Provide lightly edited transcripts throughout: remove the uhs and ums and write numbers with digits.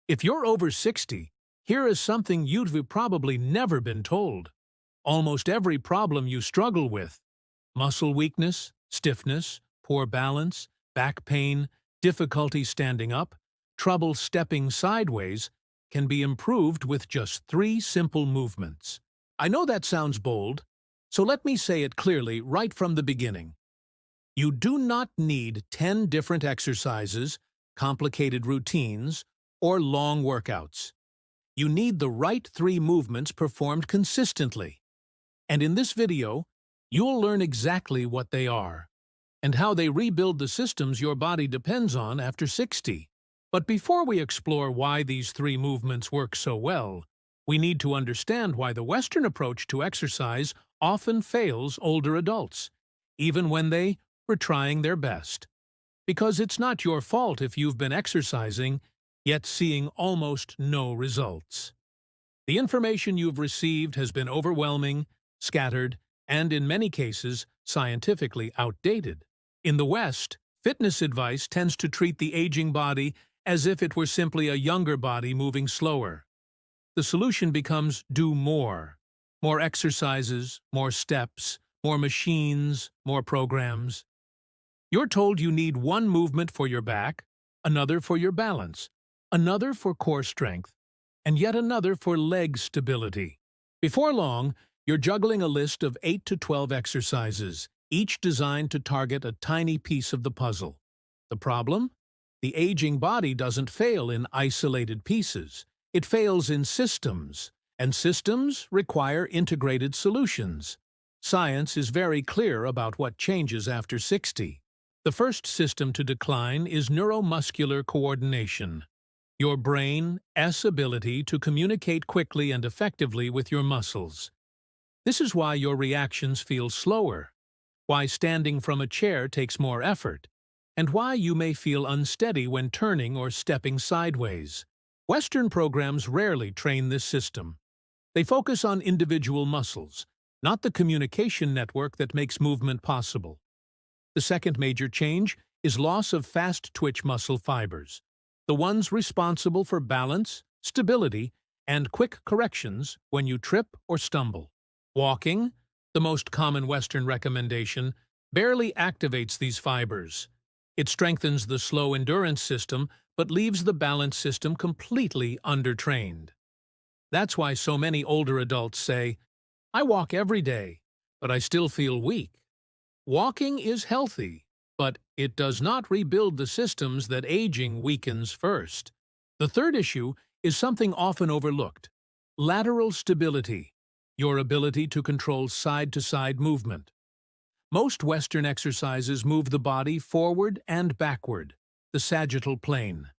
If you're over 60, here is something you've probably never been told. Almost every problem you struggle with, muscle weakness, stiffness, poor balance, back pain, difficulty standing up, trouble stepping sideways, can be improved with just 3 simple movements. I know that sounds bold, so let me say it clearly right from the beginning. You do not need 10 different exercises, complicated routines, or long workouts. You need the right 3 movements performed consistently. And in this video, you'll learn exactly what they are and how they rebuild the systems your body depends on after 60. But before we explore why these 3 movements work so well, we need to understand why the Western approach to exercise often fails older adults, even when they were trying their best. Because it's not your fault if you've been exercising, yet seeing almost no results. The information you've received has been overwhelming, scattered, and in many cases, scientifically outdated. In the West, fitness advice tends to treat the aging body as if it were simply a younger body moving slower. The solution becomes do more. More exercises, more steps, more machines, more programs. You're told you need one movement for your back, another for your balance, another for core strength, and yet another for leg stability. Before long, you're juggling a list of 8 to 12 exercises, each designed to target a tiny piece of the puzzle. The problem? The aging body doesn't fail in isolated pieces. It fails in systems, and systems require integrated solutions. Science is very clear about what changes after 60. The first system to decline is neuromuscular coordination. Your brain's ability to communicate quickly and effectively with your muscles. This is why your reactions feel slower, why standing from a chair takes more effort, and why you may feel unsteady when turning or stepping sideways. Western programs rarely train this system. They focus on individual muscles, not the communication network that makes movement possible. The second major change is loss of fast-twitch muscle fibers, the ones responsible for balance, stability, and quick corrections when you trip or stumble. Walking, the most common Western recommendation, barely activates these fibers. It strengthens the slow endurance system but leaves the balance system completely undertrained. That's why so many older adults say, "I walk every day, but I still feel weak." Walking is healthy, but it does not rebuild the systems that aging weakens first. The third issue is something often overlooked: lateral stability, your ability to control side-to-side movement. Most Western exercises move the body forward and backward, the sagittal plane.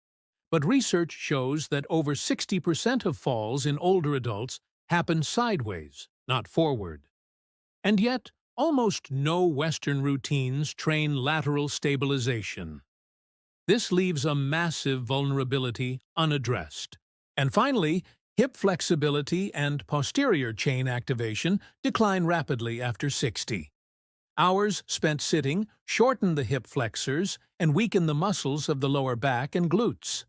But research shows that over 60% of falls in older adults happen sideways, not forward. And yet, almost no Western routines train lateral stabilization. This leaves a massive vulnerability unaddressed. And finally, hip flexibility and posterior chain activation decline rapidly after 60. Hours spent sitting shorten the hip flexors and weaken the muscles of the lower back and glutes.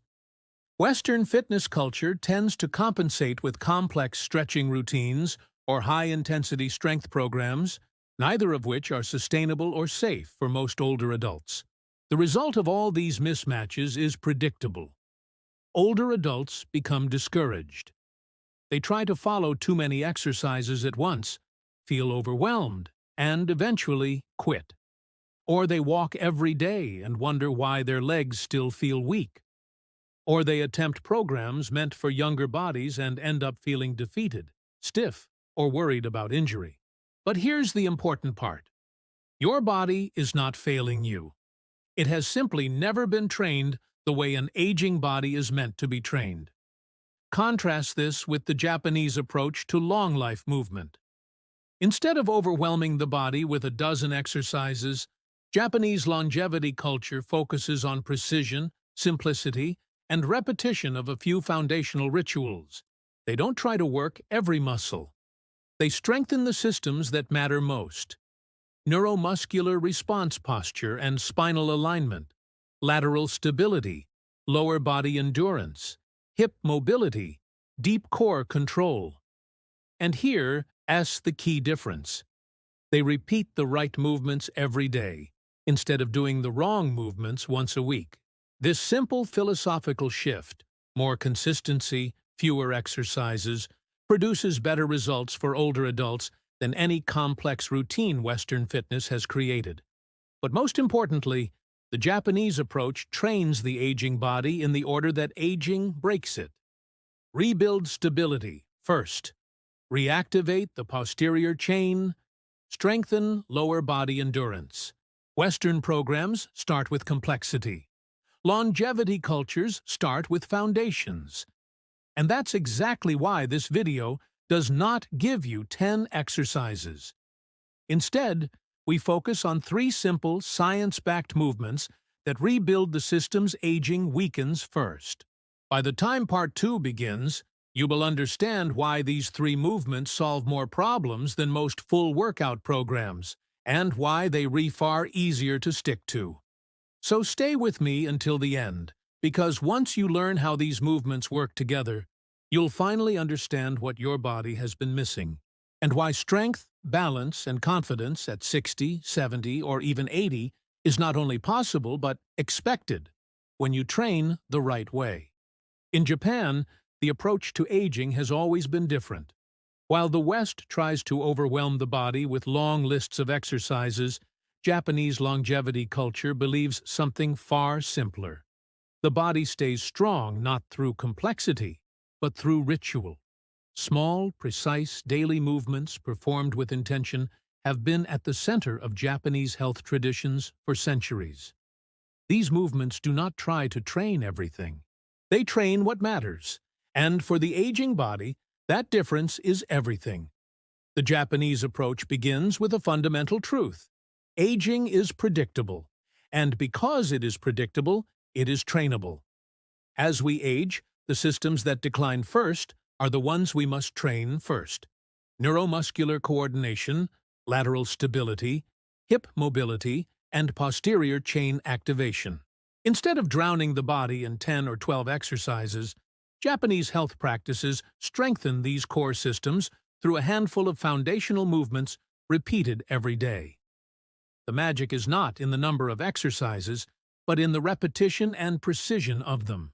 Western fitness culture tends to compensate with complex stretching routines or high-intensity strength programs, neither of which are sustainable or safe for most older adults. The result of all these mismatches is predictable. Older adults become discouraged. They try to follow too many exercises at once, feel overwhelmed, and eventually quit. Or they walk every day and wonder why their legs still feel weak. Or they attempt programs meant for younger bodies and end up feeling defeated, stiff, or worried about injury. But here's the important part. Your body is not failing you. It has simply never been trained the way an aging body is meant to be trained. Contrast this with the Japanese approach to long life movement. Instead of overwhelming the body with a dozen exercises, Japanese longevity culture focuses on precision, simplicity, and repetition of a few foundational rituals. They don't try to work every muscle. They strengthen the systems that matter most: neuromuscular response posture and spinal alignment, lateral stability, lower body endurance, hip mobility, deep core control. And here's the key difference. They repeat the right movements every day, instead of doing the wrong movements once a week. This simple philosophical shift, more consistency, fewer exercises, produces better results for older adults than any complex routine Western fitness has created. But most importantly, the Japanese approach trains the aging body in the order that aging breaks it. Rebuild stability first. Reactivate the posterior chain. Strengthen lower body endurance. Western programs start with complexity. Longevity cultures start with foundations. And that's exactly why this video does not give you 10 exercises. Instead, we focus on 3 simple, science-backed movements that rebuild the system's aging weakens first. By the time Part 2 begins, you will understand why these 3 movements solve more problems than most full workout programs, and why they're far easier to stick to. So stay with me until the end, because once you learn how these movements work together, you'll finally understand what your body has been missing, and why strength, balance, and confidence at 60, 70, or even 80 is not only possible but expected when you train the right way. In Japan, the approach to aging has always been different. While the West tries to overwhelm the body with long lists of exercises, Japanese longevity culture believes something far simpler. The body stays strong not through complexity, but through ritual. Small, precise daily movements performed with intention have been at the center of Japanese health traditions for centuries. These movements do not try to train everything. They train what matters. And for the aging body, that difference is everything. The Japanese approach begins with a fundamental truth. Aging is predictable, and because it is predictable, it is trainable. As we age, the systems that decline first are the ones we must train first. Neuromuscular coordination, lateral stability, hip mobility, and posterior chain activation. Instead of drowning the body in 10 or 12 exercises, Japanese health practices strengthen these core systems through a handful of foundational movements repeated every day. The magic is not in the number of exercises, but in the repetition and precision of them.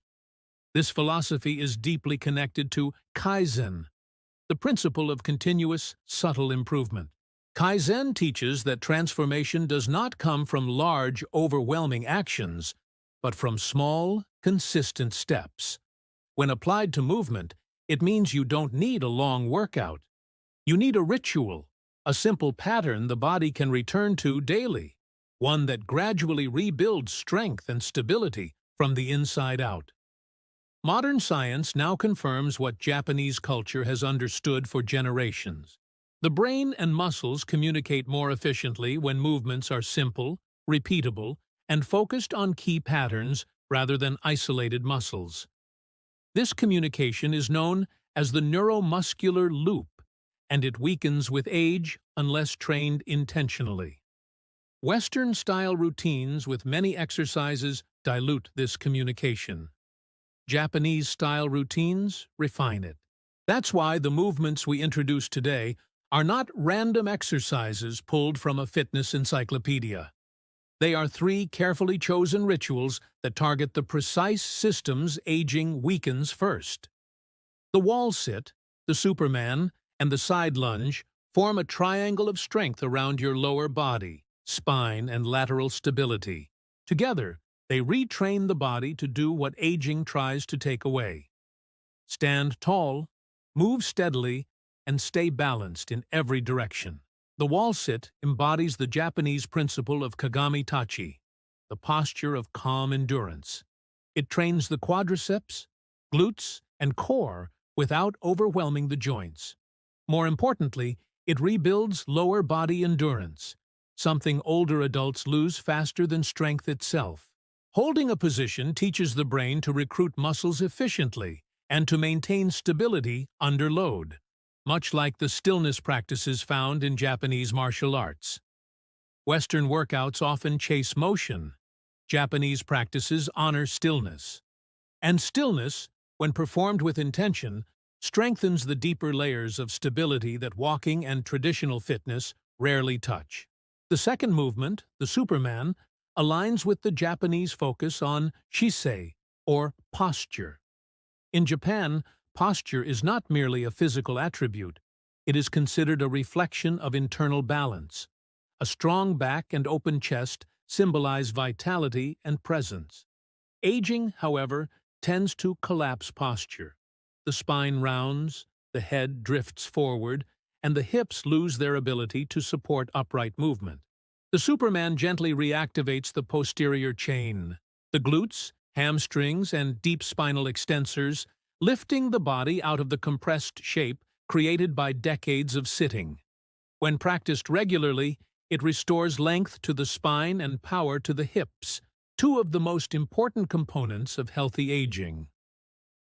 This philosophy is deeply connected to Kaizen, the principle of continuous, subtle improvement. Kaizen teaches that transformation does not come from large, overwhelming actions, but from small, consistent steps. When applied to movement, it means you don't need a long workout. You need a ritual, a simple pattern the body can return to daily, one that gradually rebuilds strength and stability from the inside out. Modern science now confirms what Japanese culture has understood for generations. The brain and muscles communicate more efficiently when movements are simple, repeatable, and focused on key patterns rather than isolated muscles. This communication is known as the neuromuscular loop, and it weakens with age unless trained intentionally. Western-style routines with many exercises dilute this communication. Japanese-style routines refine it. That's why the movements we introduce today are not random exercises pulled from a fitness encyclopedia. They are 3 carefully chosen rituals that target the precise systems aging weakens first. The wall sit, the Superman, and the side lunge form a triangle of strength around your lower body, spine, and lateral stability. Together, they retrain the body to do what aging tries to take away. Stand tall, move steadily, and stay balanced in every direction. The wall sit embodies the Japanese principle of Kagami Tachi, the posture of calm endurance. It trains the quadriceps, glutes, and core without overwhelming the joints. More importantly, it rebuilds lower body endurance, something older adults lose faster than strength itself. Holding a position teaches the brain to recruit muscles efficiently and to maintain stability under load, much like the stillness practices found in Japanese martial arts. Western workouts often chase motion. Japanese practices honor stillness. And stillness, when performed with intention, strengthens the deeper layers of stability that walking and traditional fitness rarely touch. The second movement, the Superman, aligns with the Japanese focus on shisei, or posture. In Japan, posture is not merely a physical attribute. It is considered a reflection of internal balance. A strong back and open chest symbolize vitality and presence. Aging, however, tends to collapse posture. The spine rounds, the head drifts forward, and the hips lose their ability to support upright movement. The Superman gently reactivates the posterior chain, the glutes, hamstrings, and deep spinal extensors, lifting the body out of the compressed shape created by decades of sitting. When practiced regularly, it restores length to the spine and power to the hips, two of the most important components of healthy aging.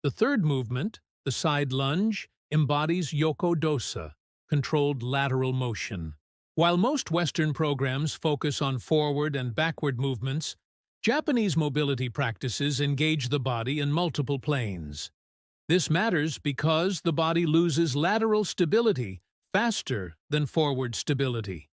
The third movement, the side lunge, embodies yoko dosa, controlled lateral motion. While most Western programs focus on forward and backward movements, Japanese mobility practices engage the body in multiple planes. This matters because the body loses lateral stability faster than forward stability.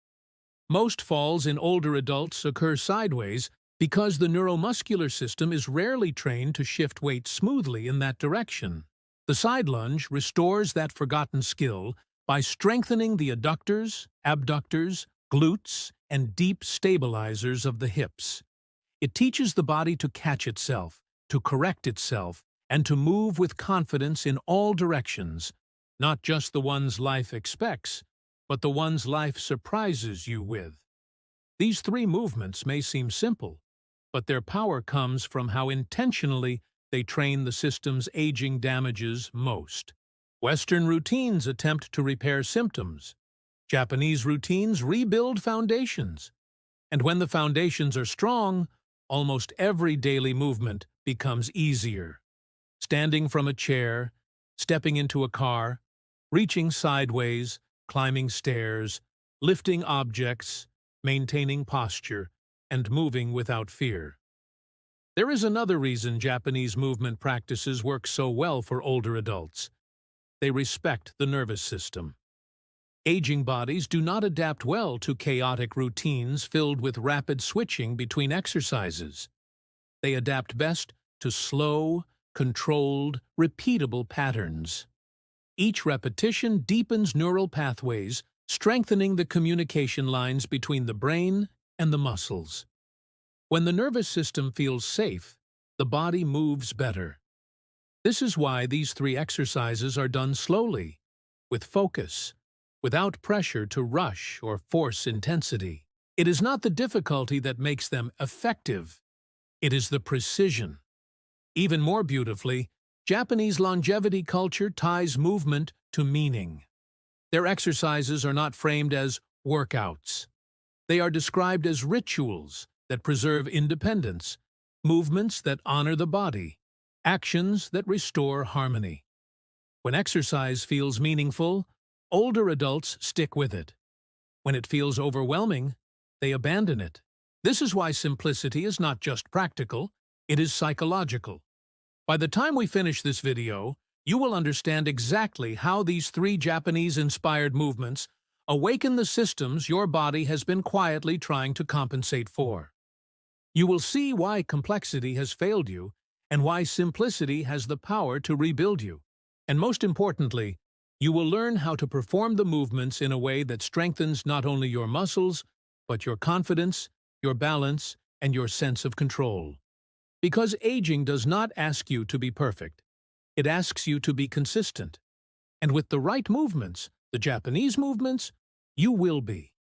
Most falls in older adults occur sideways because the neuromuscular system is rarely trained to shift weight smoothly in that direction. The side lunge restores that forgotten skill by strengthening the adductors, abductors, glutes, and deep stabilizers of the hips. It teaches the body to catch itself, to correct itself, and to move with confidence in all directions, not just the ones life expects, but the ones life surprises you with. These three movements may seem simple, but their power comes from how intentionally they train the system's aging damages most. Western routines attempt to repair symptoms. Japanese routines rebuild foundations. And when the foundations are strong, almost every daily movement becomes easier. Standing from a chair, stepping into a car, reaching sideways, climbing stairs, lifting objects, maintaining posture, and moving without fear. There is another reason Japanese movement practices work so well for older adults. They respect the nervous system. Aging bodies do not adapt well to chaotic routines filled with rapid switching between exercises. They adapt best to slow, controlled, repeatable patterns. Each repetition deepens neural pathways, strengthening the communication lines between the brain and the muscles. When the nervous system feels safe, the body moves better. This is why these three exercises are done slowly, with focus, without pressure to rush or force intensity. It is not the difficulty that makes them effective. It is the precision. Even more beautifully, Japanese longevity culture ties movement to meaning. Their exercises are not framed as workouts. They are described as rituals that preserve independence, movements that honor the body, actions that restore harmony. When exercise feels meaningful, older adults stick with it. When it feels overwhelming, they abandon it. This is why simplicity is not just practical, it is psychological. By the time we finish this video, you will understand exactly how these three Japanese-inspired movements awaken the systems your body has been quietly trying to compensate for. You will see why complexity has failed you and why simplicity has the power to rebuild you. And most importantly, you will learn how to perform the movements in a way that strengthens not only your muscles, but your confidence, your balance, and your sense of control. Because aging does not ask you to be perfect. It asks you to be consistent. And with the right movements, the Japanese movements, you will be.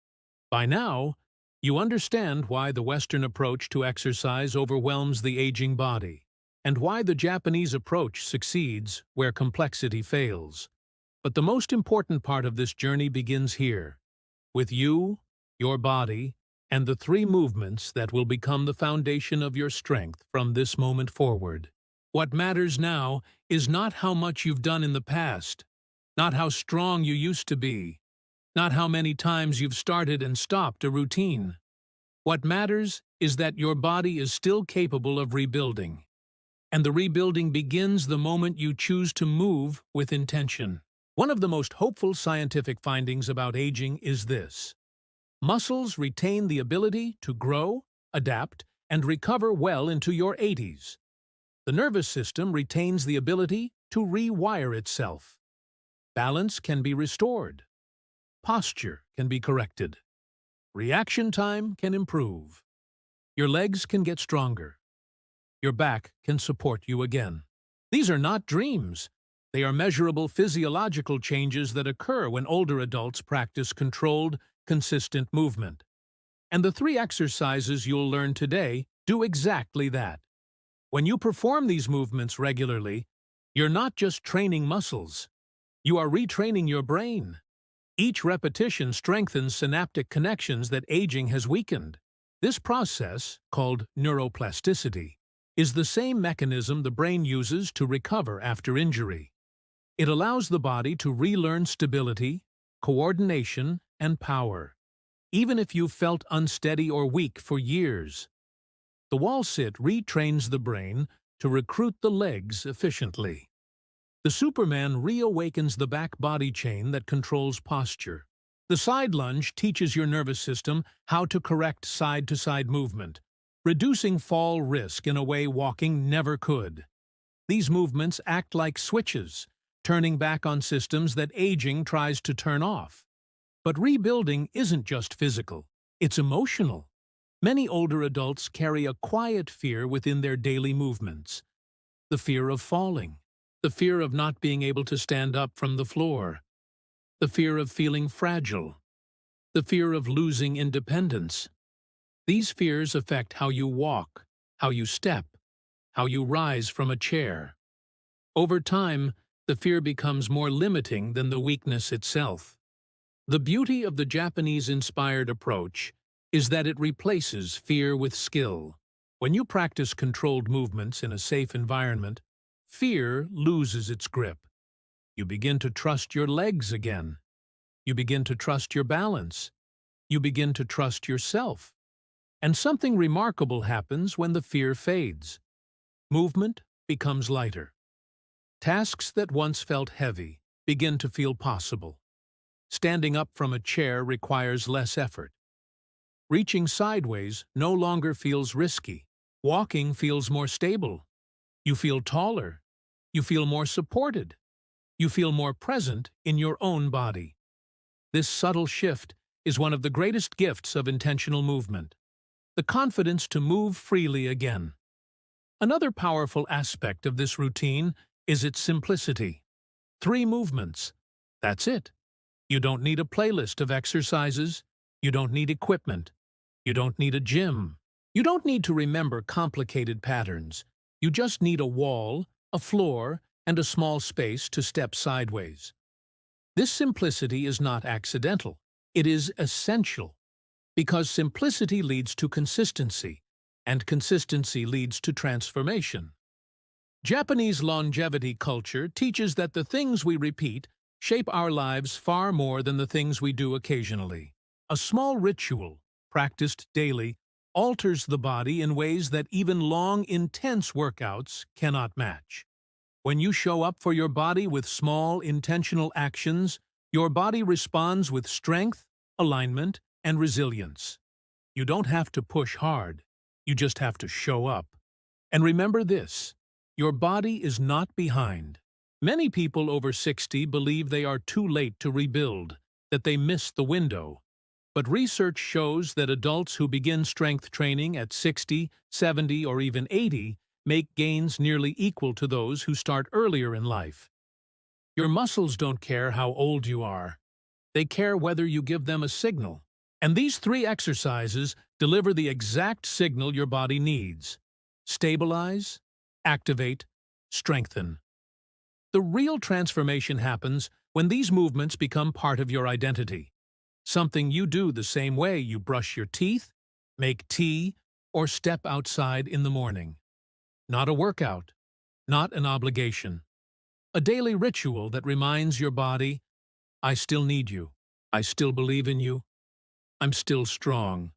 By now, you understand why the Western approach to exercise overwhelms the aging body, and why the Japanese approach succeeds where complexity fails. But the most important part of this journey begins here, with you, your body, and the three movements that will become the foundation of your strength from this moment forward. What matters now is not how much you've done in the past, not how strong you used to be, not how many times you've started and stopped a routine. What matters is that your body is still capable of rebuilding. And the rebuilding begins the moment you choose to move with intention. One of the most hopeful scientific findings about aging is this: muscles retain the ability to grow, adapt, and recover well into your 80s. The nervous system retains the ability to rewire itself. Balance can be restored. Posture can be corrected. Reaction time can improve. Your legs can get stronger. Your back can support you again. These are not dreams. They are measurable physiological changes that occur when older adults practice controlled, consistent movement. And the 3 exercises you'll learn today do exactly that. When you perform these movements regularly, you're not just training muscles. You are retraining your brain. Each repetition strengthens synaptic connections that aging has weakened. This process, called neuroplasticity, is the same mechanism the brain uses to recover after injury. It allows the body to relearn stability, coordination, and power, even if you've felt unsteady or weak for years. The wall sit retrains the brain to recruit the legs efficiently. The Superman reawakens the back body chain that controls posture. The side lunge teaches your nervous system how to correct side-to-side movement, reducing fall risk in a way walking never could. These movements act like switches, turning back on systems that aging tries to turn off. But rebuilding isn't just physical, it's emotional. Many older adults carry a quiet fear within their daily movements. The fear of falling, the fear of not being able to stand up from the floor, the fear of feeling fragile, the fear of losing independence. These fears affect how you walk, how you step, how you rise from a chair. Over time, the fear becomes more limiting than the weakness itself. The beauty of the Japanese-inspired approach is that it replaces fear with skill. When you practice controlled movements in a safe environment, fear loses its grip. You begin to trust your legs again. You begin to trust your balance. You begin to trust yourself. And something remarkable happens when the fear fades. Movement becomes lighter. Tasks that once felt heavy begin to feel possible. Standing up from a chair requires less effort. Reaching sideways no longer feels risky. Walking feels more stable. You feel taller. You feel more supported. You feel more present in your own body. This subtle shift is one of the greatest gifts of intentional movement: the confidence to move freely again. Another powerful aspect of this routine is its simplicity. 3 movements. That's it. You don't need a playlist of exercises. You don't need equipment. You don't need a gym. You don't need to remember complicated patterns. You just need a wall, a floor, and a small space to step sideways. This simplicity is not accidental. It is essential, because simplicity leads to consistency, and consistency leads to transformation. Japanese longevity culture teaches that the things we repeat shape our lives far more than the things we do occasionally. A small ritual, practiced daily, alters the body in ways that even long, intense workouts cannot match. When you show up for your body with small, intentional actions, your body responds with strength, alignment, and resilience. You don't have to push hard. You just have to show up. And remember this: your body is not behind. Many people over 60 believe they are too late to rebuild, that they missed the window. But research shows that adults who begin strength training at 60, 70, or even 80 make gains nearly equal to those who start earlier in life. Your muscles don't care how old you are. They care whether you give them a signal. And these 3 exercises deliver the exact signal your body needs: stabilize, activate, strengthen. The real transformation happens when these movements become part of your identity. Something you do the same way you brush your teeth, make tea, or step outside in the morning. Not a workout, not an obligation. A daily ritual that reminds your body, I still need you, I still believe in you, I'm still strong.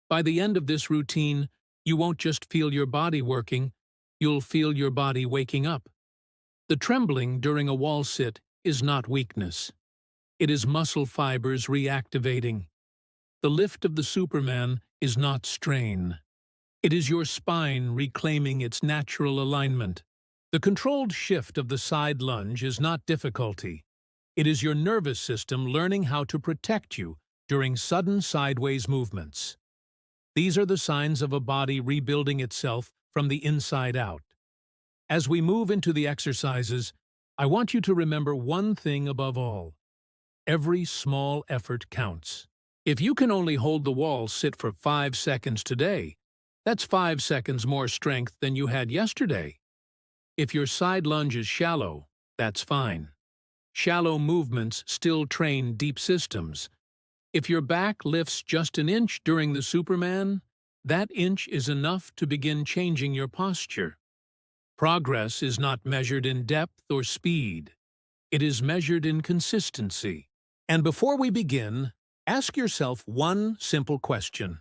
By the end of this routine, you won't just feel your body working, You'll feel your body waking up. The trembling during a wall sit is not weakness. It is muscle fibers reactivating. The lift of the Superman is not strain. It is your spine reclaiming its natural alignment. The controlled shift of the side lunge is not difficulty. It is your nervous system learning how to protect you during sudden sideways movements. These are the signs of a body rebuilding itself from the inside out. As we move into the exercises, I want you to remember one thing above all. Every small effort counts. If you can only hold the wall sit for 5 seconds today, that's 5 seconds more strength than you had yesterday. If your side lunge is shallow, that's fine. Shallow movements still train deep systems. If your back lifts just an inch during the Superman, that inch is enough to begin changing your posture. Progress is not measured in depth or speed. It is measured in consistency. And before we begin, ask yourself one simple question.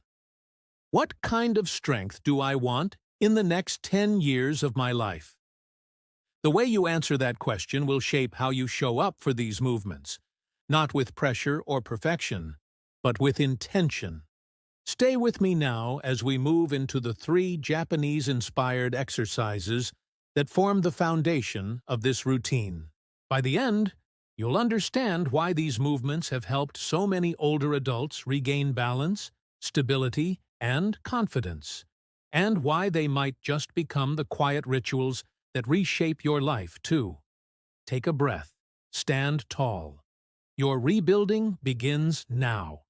What kind of strength do I want in the next 10 years of my life? The way you answer that question will shape how you show up for these movements, not with pressure or perfection, but with intention. Stay with me now as we move into the 3 Japanese-inspired exercises that form the foundation of this routine. By the end, you'll understand why these movements have helped so many older adults regain balance, stability, and confidence, and why they might just become the quiet rituals that reshape your life, too. Take a breath. Stand tall. Your rebuilding begins now.